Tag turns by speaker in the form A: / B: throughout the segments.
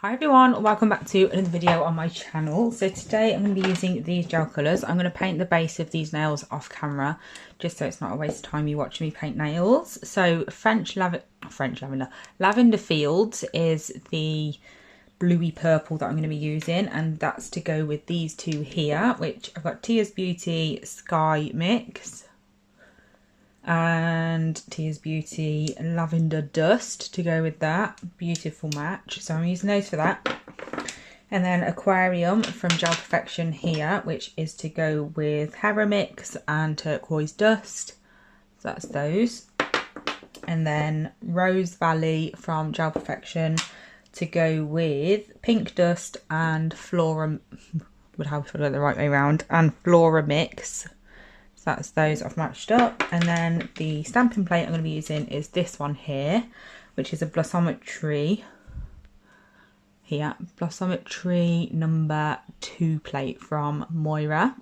A: Hi everyone, welcome back to another video on my channel. So today I'm going to be using these gel colours. I'm going to paint the base of these nails off camera, just so it's not a waste of time you watching me paint nails. So Lavender Fields is the bluey purple that I'm going to be using, and that's to go with these two here, which I've got Tia's Beauty Sky Mix and Tia's Beauty Lavender Dust to go with that. Beautiful match, so I'm using those for that. And then Aquarium from Gel Perfection here, which is to go with Hera Mix and Turquoise Dust, so that's those. And then Rose Valley from Gel Perfection to go with Pink Dust and Flora, would have to go the right way around, and Flora Mix. So that's those I've matched up. And then the stamping plate I'm going to be using is this one here, which is a Blossometry here, Blossometry number 2 plate from Moira.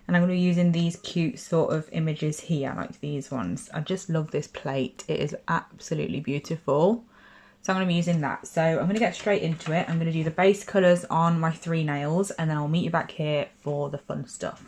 A: And I'm going to be using these cute sort of images here, like these ones. I just love this plate. It is absolutely beautiful. So I'm going to be using that. So I'm going to get straight into it. I'm going to do the base colours on my 3 nails, and then I'll meet you back here for the fun stuff.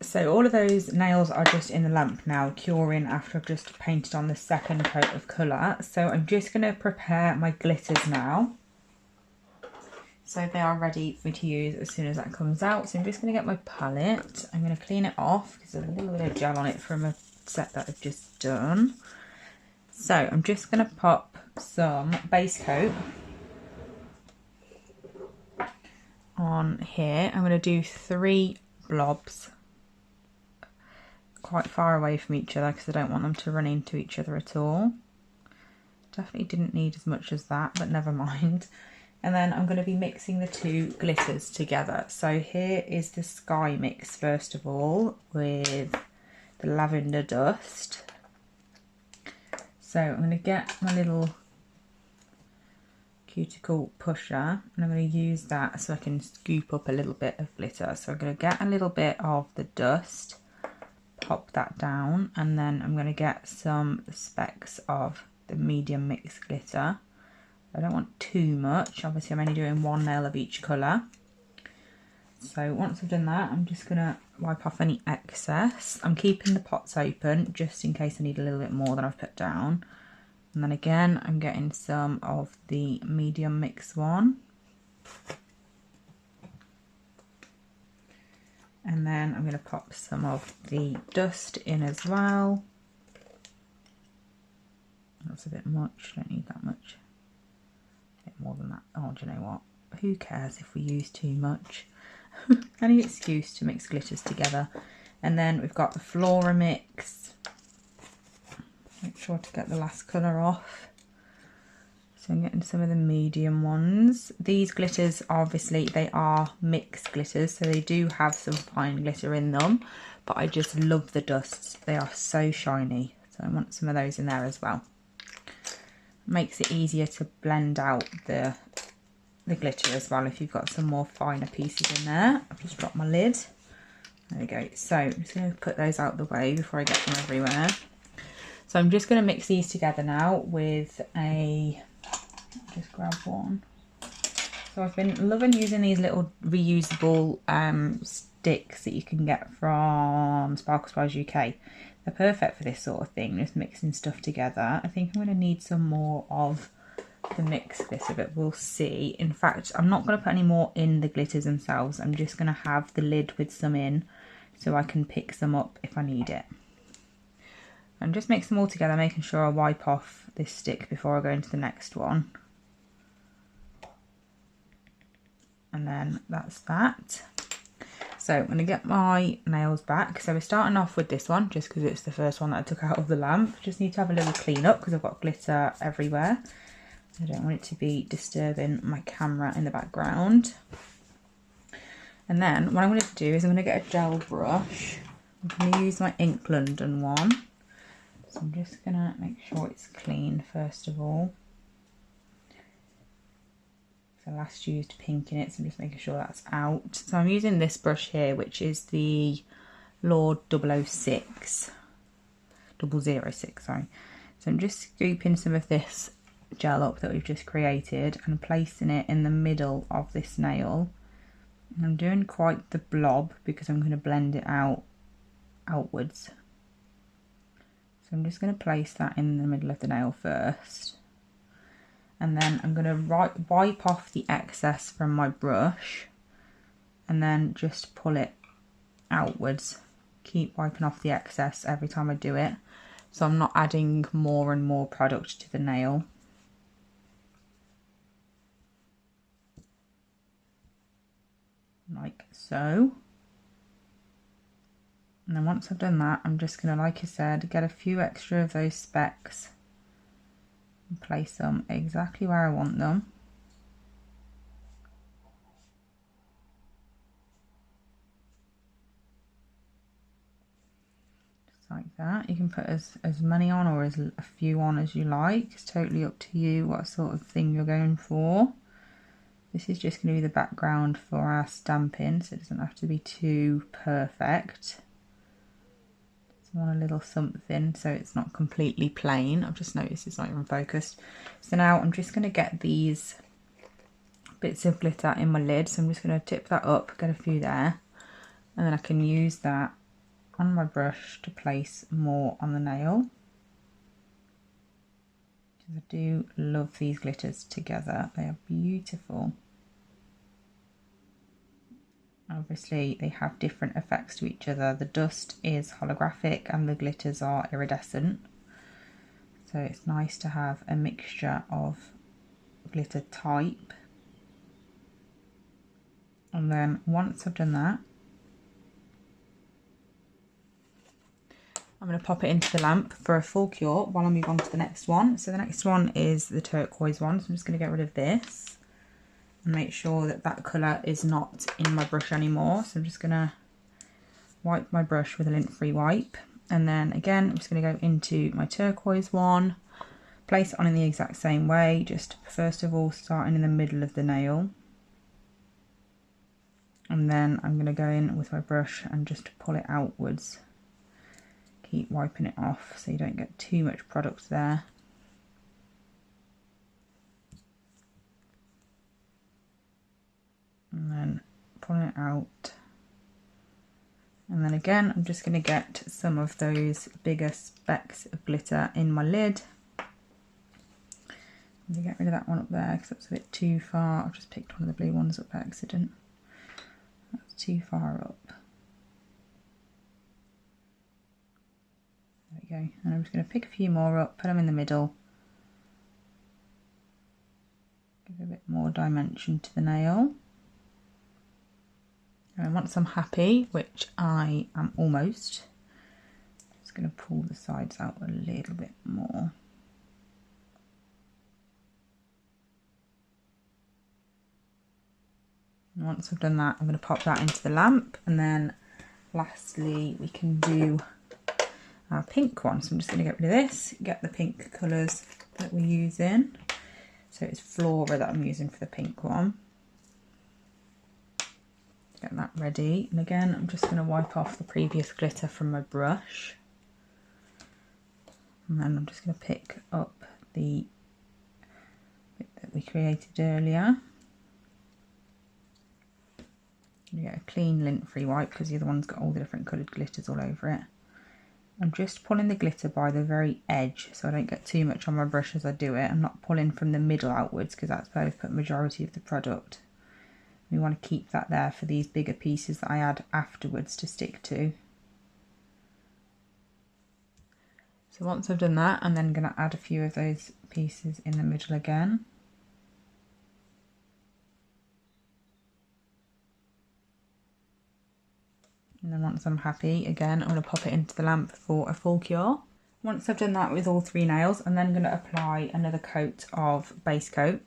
A: So all of those nails are just in the lamp now, curing after I've just painted on the second coat of colour. So I'm just going to prepare my glitters now, so they are ready for me to use as soon as that comes out. So I'm just going to get my palette. I'm going to clean it off because there's a little bit of gel on it from a set that I've just done. So I'm just going to pop some base coat on here. I'm going to do 3 blobs quite far away from each other because I don't want them to run into each other at all. Definitely didn't need as much as that, but never mind. And then I'm going to be mixing the 2 glitters together. So here is the Sky Mix first of all with the Lavender Dust. So I'm going to get my little cuticle pusher and I'm going to use that so I can scoop up a little bit of glitter. So I'm going to get a little bit of the dust, pop that down, and then I'm going to get some specks of the medium mix glitter. I don't want too much, obviously I'm only doing 1 nail of each colour. So once I've done that, I'm just going to wipe off any excess. I'm keeping the pots open just in case I need a little bit more than I've put down. And then again, I'm getting some of the medium mix one. And then I'm going to pop some of the dust in as well. That's a bit much, don't need that much. A bit more than that. Oh, do you know what? Who cares if we use too much? Any excuse to mix glitters together. And then we've got the Flora Mix. Make sure to get the last colour off. So I'm getting some of the medium ones. These glitters, obviously, they are mixed glitters, so they do have some fine glitter in them. But I just love the dusts. They are so shiny. So I want some of those in there as well. Makes it easier to blend out the glitter as well if you've got some more finer pieces in there. I've just dropped my lid. There we go. So I'm just going to put those out the way before I get them everywhere. So I'm just going to mix these together now with a... just grab one. So I've been loving using these little reusable sticks that you can get from Sparkle Supplies UK. They're perfect for this sort of thing, just mixing stuff together. I think I'm going to need some more of the mixed glitter, but we'll see. In fact, I'm not going to put any more in the glitters themselves. I'm just going to have the lid with some in so I can pick some up if I need it. And just mix them all together, making sure I wipe off this stick before I go into the next one. And then that's that. So I'm going to get my nails back. So we're starting off with this one, just because it's the first one that I took out of the lamp. Just need to have a little clean up because I've got glitter everywhere. I don't want it to be disturbing my camera in the background. And then what I'm going to do is I'm going to get a gel brush. I'm going to use my Ink London one. So I'm just going to make sure it's clean first of all. because I last used pink in it, so I'm just making sure that's out. So I'm using this brush here, which is the Lord 006, 006, sorry. So I'm just scooping some of this gel up that we've just created and placing it in the middle of this nail. And I'm doing quite the blob because I'm going to blend it out outwards. So I'm just going to place that in the middle of the nail first. And then I'm going to wipe off the excess from my brush and then just pull it outwards. Keep wiping off the excess every time I do it, so I'm not adding more and more product to the nail. Like so. And then once I've done that, I'm just going to, like I said, get a few extra of those specks and place them exactly where I want them. Just like that. You can put as many on or as a few on as you like. It's totally up to you what sort of thing you're going for. This is just going to be the background for our stamping, so it doesn't have to be too perfect. Want a little something so it's not completely plain. I've just noticed it's not even focused. So now I'm just going to get these bits of glitter in my lid, so I'm just going to tip that up, get a few there, and then I can use that on my brush to place more on the nail. I do love these glitters together, they are beautiful. Obviously they have different effects to each other. The dust is holographic and the glitters are iridescent, so it's nice to have a mixture of glitter type. And then once I've done that, I'm going to pop it into the lamp for a full cure while I move on to the next one. So the next one is the turquoise one, so I'm just going to get rid of this and make sure that that colour is not in my brush anymore. So I'm just going to wipe my brush with a lint-free wipe, and then again I'm just going to go into my turquoise one, place it on in the exact same way, just first of all starting in the middle of the nail, and then I'm going to go in with my brush and just pull it outwards. Keep wiping it off so you don't get too much product there. And then pulling it out, and then again I'm just going to get some of those bigger specks of glitter in my lid. I'm going to get rid of that one up there because that's a bit too far. I've just picked one of the blue ones up by accident. That's too far up. There we go. And I'm just going to pick a few more up, put them in the middle, give a bit more dimension to the nail. And once I'm happy, which I am almost, I'm just going to pull the sides out a little bit more. And once I've done that, I'm going to pop that into the lamp, and then lastly we can do our pink one. So I'm just going to get rid of this, get the pink colours that we're using. So it's Flora that I'm using for the pink one. Get that ready, and again I'm just going to wipe off the previous glitter from my brush, and then I'm just going to pick up the bit that we created earlier. You get a clean lint-free wipe because the other one's got all the different coloured glitters all over it. I'm just pulling the glitter by the very edge so I don't get too much on my brush as I do it. I'm not pulling from the middle outwards because that's where I've put majority of the product. We want to keep that there for these bigger pieces that I add afterwards to stick to. So once I've done that, I'm then going to add a few of those pieces in the middle again. And then once I'm happy, again, I'm going to pop it into the lamp for a full cure. Once I've done that with all three nails, I'm then going to apply another coat of base coat.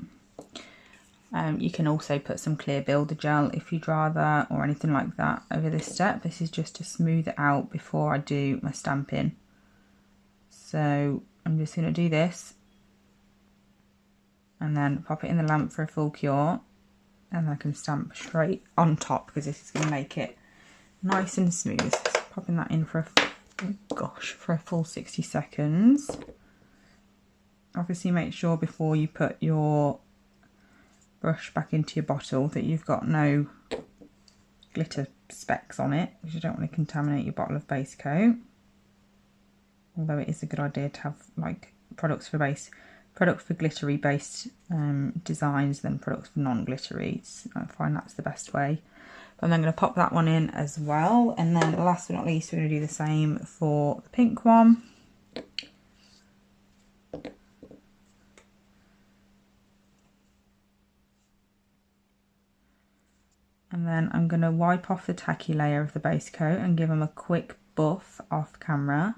A: You can also put some clear builder gel if you'd rather, or anything like that over this step. This is just to smooth it out before I do my stamping. So I'm just going to do this and then pop it in the lamp for a full cure. and I can stamp straight on top because this is going to make it nice and smooth. So popping that in for a full 60 seconds. Obviously make sure before you put your brush back into your bottle that you've got no glitter specks on it, because you don't want to contaminate your bottle of base coat. Although it is a good idea to have like products for glittery based designs than products for non-glittery. I find that's the best way. But I'm then going to pop that one in as well, and then last but not least we're going to do the same for the pink one. And then I'm going to wipe off the tacky layer of the base coat and give them a quick buff off camera,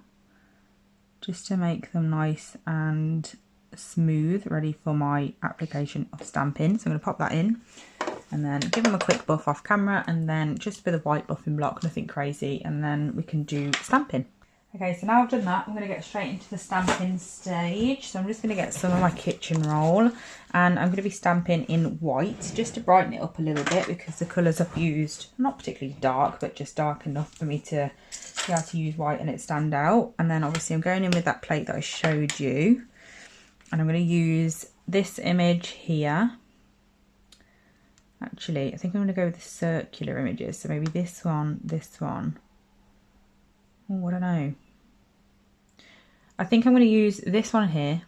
A: just to make them nice and smooth, ready for my application of stamping. So I'm going to pop that in and then give them a quick buff off camera, and then just with a white buffing block, nothing crazy, and then we can do stamping. Okay, so now I've done that, I'm going to get straight into the stamping stage. So I'm just going to get some of my kitchen roll, and I'm going to be stamping in white just to brighten it up a little bit, because the colours I've used are not particularly dark, but just dark enough for me to be able to use white and it stand out. And then obviously I'm going in with that plate that I showed you, and I'm going to use this image here. Actually, I think I'm going to go with the circular images, so maybe this one. Oh, I don't know. I think I'm going to use this one here,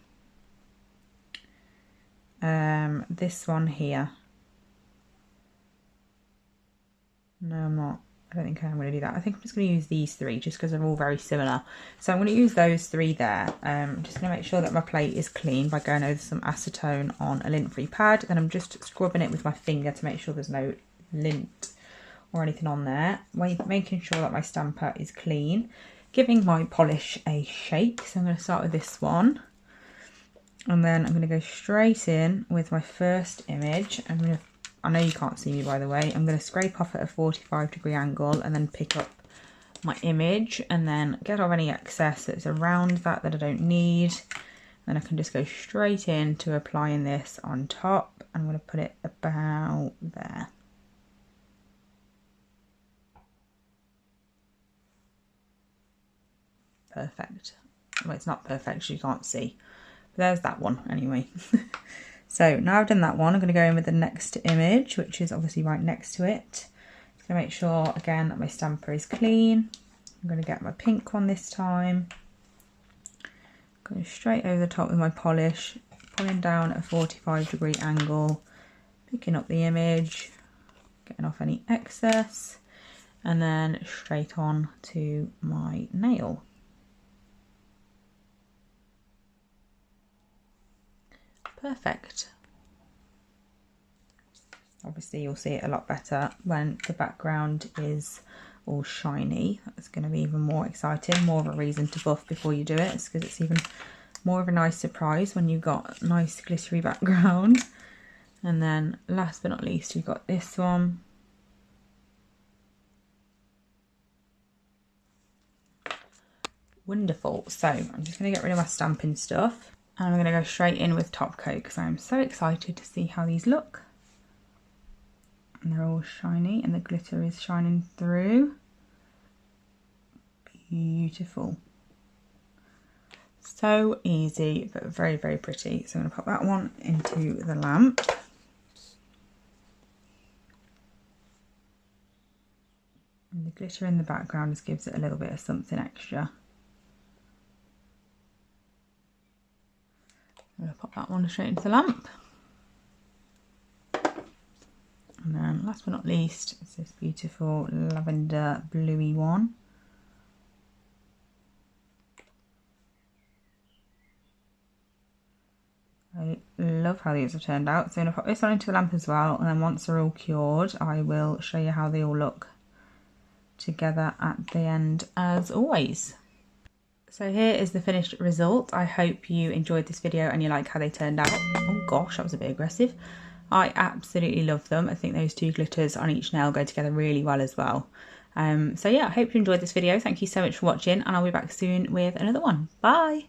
A: this one here. No, I'm not. I don't think I'm going to do that. I think I'm just going to use these three just because they're all very similar. So I'm going to use those three there. I'm just going to make sure that my plate is clean by going over some acetone on a lint-free pad. Then I'm just scrubbing it with my finger to make sure there's no lint or anything on there, making sure that my stamper is clean, giving my polish a shake. So I'm going to start with this one, and then I'm going to go straight in with my first image. I know you can't see me, by the way. I'm going to scrape off at a 45-degree angle and then pick up my image and then get off any excess that's around that I don't need. Then I can just go straight into applying this on top. I'm going to put it about there. Perfect. Well, it's not perfect, you can't see. But there's that one anyway. So now I've done that one, I'm going to go in with the next image, which is obviously right next to it. Just going to make sure again that my stamper is clean. I'm going to get my pink one this time. Go straight over the top with my polish, pulling down at a 45-degree angle, picking up the image, getting off any excess, and then straight on to my nail. Perfect. Obviously you'll see it a lot better when the background is all shiny. That's going to be even more exciting, more of a reason to buff before you do it. It's because it's even more of a nice surprise when you've got a nice glittery background. And then last but not least, we've got this one. Wonderful. So I'm just going to get rid of my stamping stuff. And I'm going to go straight in with top coat because I'm so excited to see how these look. And they're all shiny and the glitter is shining through. Beautiful. So easy, but very, very pretty. So I'm going to pop that one into the lamp. And the glitter in the background just gives it a little bit of something extra. I'm going to pop that one straight into the lamp. And then last but not least, it's this beautiful lavender bluey one. I love how these have turned out. So I'm going to pop this one into the lamp as well, and then once they're all cured, I will show you how they all look together at the end as always. So here is the finished result. I hope you enjoyed this video and you like how they turned out. Oh gosh, that was a bit aggressive. I absolutely love them. I think those two glitters on each nail go together really well as well. So yeah, I hope you enjoyed this video. Thank you so much for watching, and I'll be back soon with another one. Bye!